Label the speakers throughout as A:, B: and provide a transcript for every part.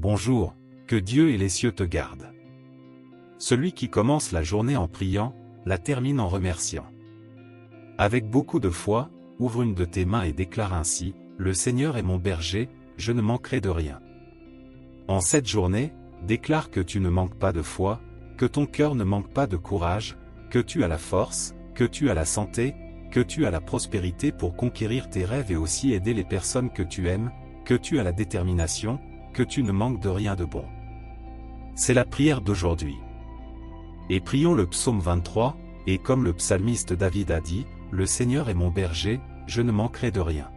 A: Bonjour, que Dieu et les cieux te gardent. Celui qui commence la journée en priant, la termine en remerciant. Avec beaucoup de foi, ouvre une de tes mains et déclare ainsi, « Le Seigneur est mon berger, je ne manquerai de rien. » En cette journée, déclare que tu ne manques pas de foi, que ton cœur ne manque pas de courage, que tu as la force, que tu as la santé, que tu as la prospérité pour conquérir tes rêves et aussi aider les personnes que tu aimes, que tu as la détermination, que tu ne manques de rien de bon. C'est la prière d'aujourd'hui. Et prions le psaume 23, et comme le psalmiste David a dit, « Le Seigneur est mon berger, je ne manquerai de rien. »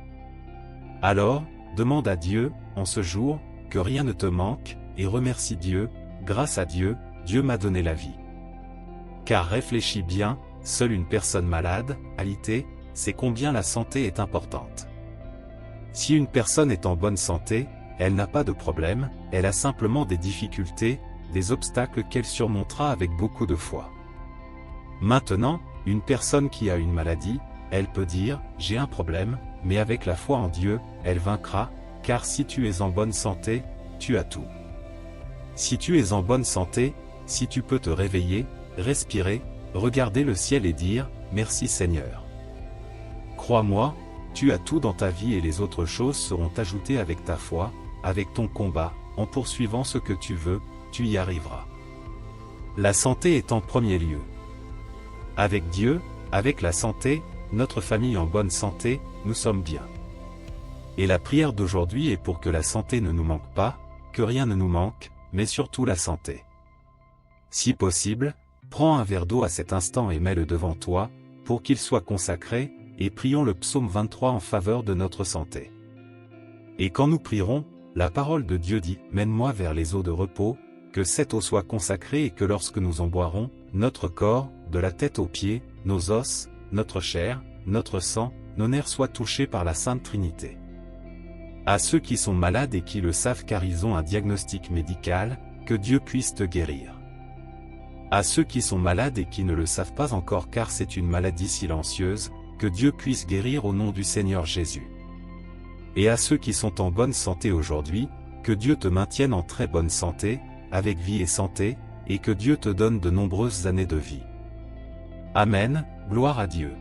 A: Alors, demande à Dieu, en ce jour, que rien ne te manque, et remercie Dieu, grâce à Dieu, Dieu m'a donné la vie. Car réfléchis bien, seule une personne malade, alitée, c'est combien la santé est importante. Si une personne est en bonne santé, elle n'a pas de problème, elle a simplement des difficultés, des obstacles qu'elle surmontera avec beaucoup de foi. Maintenant, une personne qui a une maladie, elle peut dire, j'ai un problème, mais avec la foi en Dieu, elle vaincra, car si tu es en bonne santé, tu as tout. Si tu es en bonne santé, si tu peux te réveiller, respirer, regarder le ciel et dire, merci Seigneur. Crois-moi, tu as tout dans ta vie et les autres choses seront ajoutées avec ta foi, avec ton combat, en poursuivant ce que tu veux, tu y arriveras. La santé est en premier lieu. Avec Dieu, avec la santé, notre famille en bonne santé, nous sommes bien. Et la prière d'aujourd'hui est pour que la santé ne nous manque pas, que rien ne nous manque, mais surtout la santé. Si possible, prends un verre d'eau à cet instant et mets-le devant toi, pour qu'il soit consacré, et prions le psaume 23 en faveur de notre santé. Et quand nous prierons, la parole de Dieu dit, « Mène-moi vers les eaux de repos », que cette eau soit consacrée et que lorsque nous en boirons, notre corps, de la tête aux pieds, nos os, notre chair, notre sang, nos nerfs soient touchés par la Sainte Trinité. À ceux qui sont malades et qui le savent car ils ont un diagnostic médical, que Dieu puisse te guérir. À ceux qui sont malades et qui ne le savent pas encore car c'est une maladie silencieuse, que Dieu puisse guérir au nom du Seigneur Jésus. Et à ceux qui sont en bonne santé aujourd'hui, que Dieu te maintienne en très bonne santé, avec vie et santé, et que Dieu te donne de nombreuses années de vie. Amen, gloire à Dieu.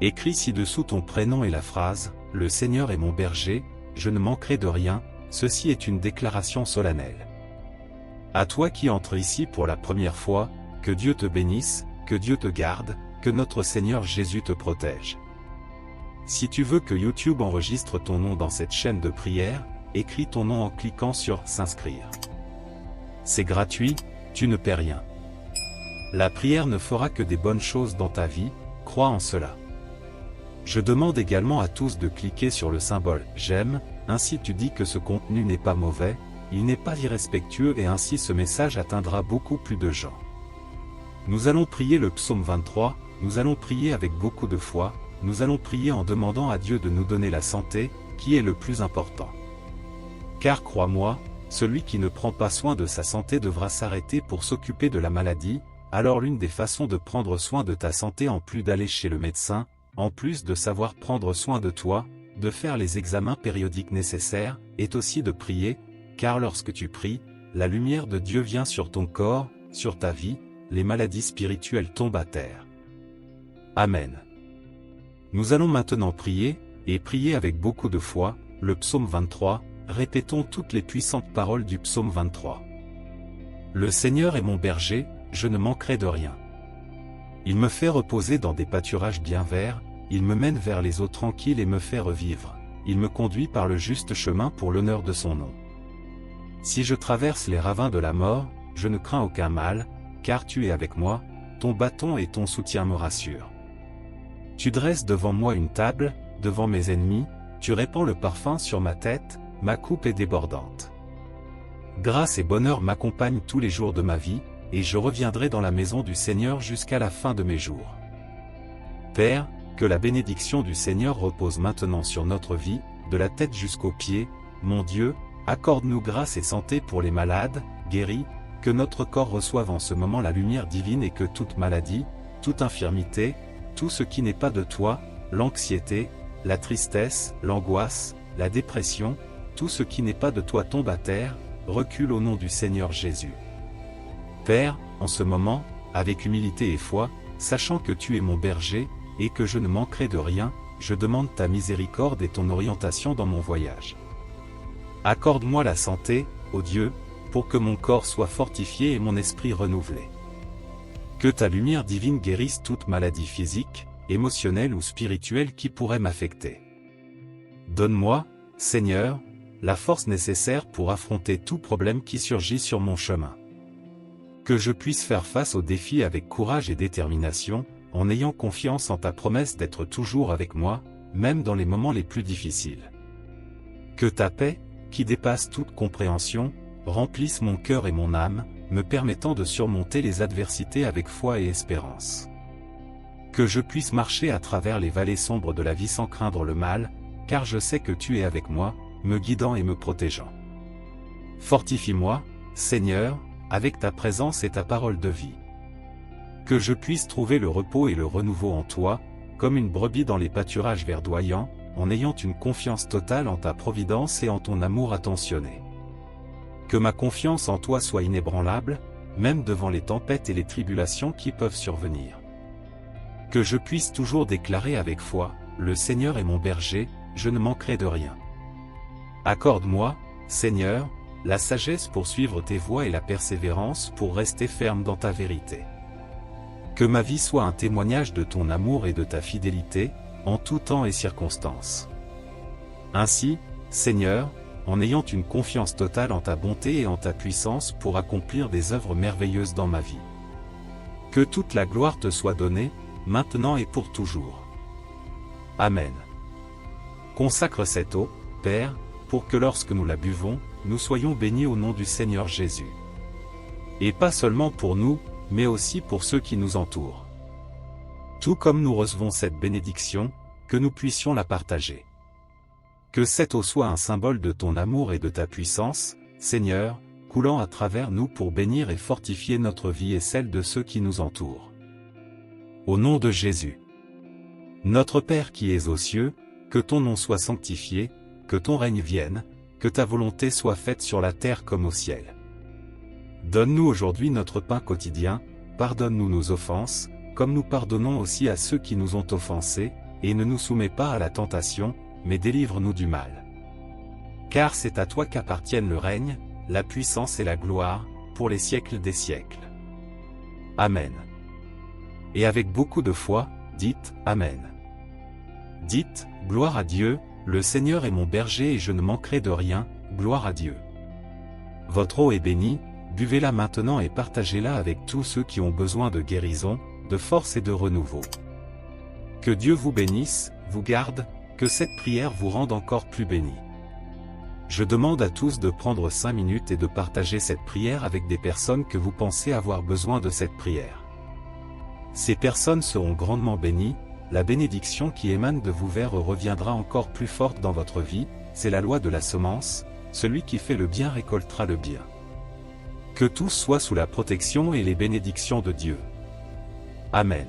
A: Écris ci-dessous ton prénom et la phrase, « Le Seigneur est mon berger, je ne manquerai de rien », ceci est une déclaration solennelle. À toi qui entres ici pour la première fois, que Dieu te bénisse, que Dieu te garde, que notre Seigneur Jésus te protège. Si tu veux que YouTube enregistre ton nom dans cette chaîne de prière, écris ton nom en cliquant sur « S'inscrire ». C'est gratuit, tu ne paies rien. La prière ne fera que des bonnes choses dans ta vie, crois en cela. Je demande également à tous de cliquer sur le symbole « J'aime », ainsi tu dis que ce contenu n'est pas mauvais, il n'est pas irrespectueux et ainsi ce message atteindra beaucoup plus de gens. Nous allons prier le psaume 23, nous allons prier avec beaucoup de foi, nous allons prier en demandant à Dieu de nous donner la santé, qui est le plus important. Car crois-moi, celui qui ne prend pas soin de sa santé devra s'arrêter pour s'occuper de la maladie, alors l'une des façons de prendre soin de ta santé en plus d'aller chez le médecin, en plus de savoir prendre soin de toi, de faire les examens périodiques nécessaires, est aussi de prier, car lorsque tu pries, la lumière de Dieu vient sur ton corps, sur ta vie, les maladies spirituelles tombent à terre. Amen. Nous allons maintenant prier, et prier avec beaucoup de foi, le psaume 23, répétons toutes les puissantes paroles du psaume 23. Le Seigneur est mon berger, je ne manquerai de rien. Il me fait reposer dans des pâturages bien verts, il me mène vers les eaux tranquilles et me fait revivre, il me conduit par le juste chemin pour l'honneur de son nom. Si je traverse les ravins de la mort, je ne crains aucun mal, car tu es avec moi, ton bâton et ton soutien me rassurent. Tu dresses devant moi une table, devant mes ennemis, tu répands le parfum sur ma tête, ma coupe est débordante. Grâce et bonheur m'accompagnent tous les jours de ma vie, et je reviendrai dans la maison du Seigneur jusqu'à la fin de mes jours. Père, que la bénédiction du Seigneur repose maintenant sur notre vie, de la tête jusqu'aux pieds, mon Dieu, accorde-nous grâce et santé pour les malades, guéris, que notre corps reçoive en ce moment la lumière divine et que toute maladie, toute infirmité, tout ce qui n'est pas de toi, l'anxiété, la tristesse, l'angoisse, la dépression, tout ce qui n'est pas de toi tombe à terre, recule au nom du Seigneur Jésus. Père, en ce moment, avec humilité et foi, sachant que tu es mon berger, et que je ne manquerai de rien, je demande ta miséricorde et ton orientation dans mon voyage. Accorde-moi la santé, ô Dieu, pour que mon corps soit fortifié et mon esprit renouvelé. Que ta lumière divine guérisse toute maladie physique, émotionnelle ou spirituelle qui pourrait m'affecter. Donne-moi, Seigneur, la force nécessaire pour affronter tout problème qui surgit sur mon chemin. Que je puisse faire face aux défis avec courage et détermination, en ayant confiance en ta promesse d'être toujours avec moi, même dans les moments les plus difficiles. Que ta paix, qui dépasse toute compréhension, remplisse mon cœur et mon âme, me permettant de surmonter les adversités avec foi et espérance. Que je puisse marcher à travers les vallées sombres de la vie sans craindre le mal, car je sais que tu es avec moi, me guidant et me protégeant. Fortifie-moi, Seigneur, avec ta présence et ta parole de vie. Que je puisse trouver le repos et le renouveau en toi, comme une brebis dans les pâturages verdoyants, en ayant une confiance totale en ta providence et en ton amour attentionné. Que ma confiance en toi soit inébranlable, même devant les tempêtes et les tribulations qui peuvent survenir. Que je puisse toujours déclarer avec foi, le Seigneur est mon berger, je ne manquerai de rien. Accorde-moi, Seigneur, la sagesse pour suivre tes voies et la persévérance pour rester ferme dans ta vérité. Que ma vie soit un témoignage de ton amour et de ta fidélité, en tout temps et circonstances. Ainsi, Seigneur, en ayant une confiance totale en ta bonté et en ta puissance pour accomplir des œuvres merveilleuses dans ma vie. Que toute la gloire te soit donnée, maintenant et pour toujours. Amen. Consacre cette eau, Père, pour que lorsque nous la buvons, nous soyons bénis au nom du Seigneur Jésus. Et pas seulement pour nous, mais aussi pour ceux qui nous entourent. Tout comme nous recevons cette bénédiction, que nous puissions la partager. Que cette eau soit un symbole de ton amour et de ta puissance, Seigneur, coulant à travers nous pour bénir et fortifier notre vie et celle de ceux qui nous entourent. Au nom de Jésus. Notre Père qui es aux cieux, que ton nom soit sanctifié, que ton règne vienne, que ta volonté soit faite sur la terre comme au ciel. Donne-nous aujourd'hui notre pain quotidien, pardonne-nous nos offenses, comme nous pardonnons aussi à ceux qui nous ont offensés, et ne nous soumets pas à la tentation, mais délivre-nous du mal. Car c'est à toi qu'appartiennent le règne, la puissance et la gloire, pour les siècles des siècles. Amen. Et avec beaucoup de foi, dites Amen. Dites, gloire à Dieu, le Seigneur est mon berger et je ne manquerai de rien, gloire à Dieu. Votre eau est bénie, buvez-la maintenant et partagez-la avec tous ceux qui ont besoin de guérison, de force et de renouveau. Que Dieu vous bénisse, vous garde, que cette prière vous rende encore plus bénis. Je demande à tous de prendre 5 minutes et de partager cette prière avec des personnes que vous pensez avoir besoin de cette prière. Ces personnes seront grandement bénies, la bénédiction qui émane de vous vers eux reviendra encore plus forte dans votre vie, c'est la loi de la semence, celui qui fait le bien récoltera le bien. Que tous soient sous la protection et les bénédictions de Dieu. Amen.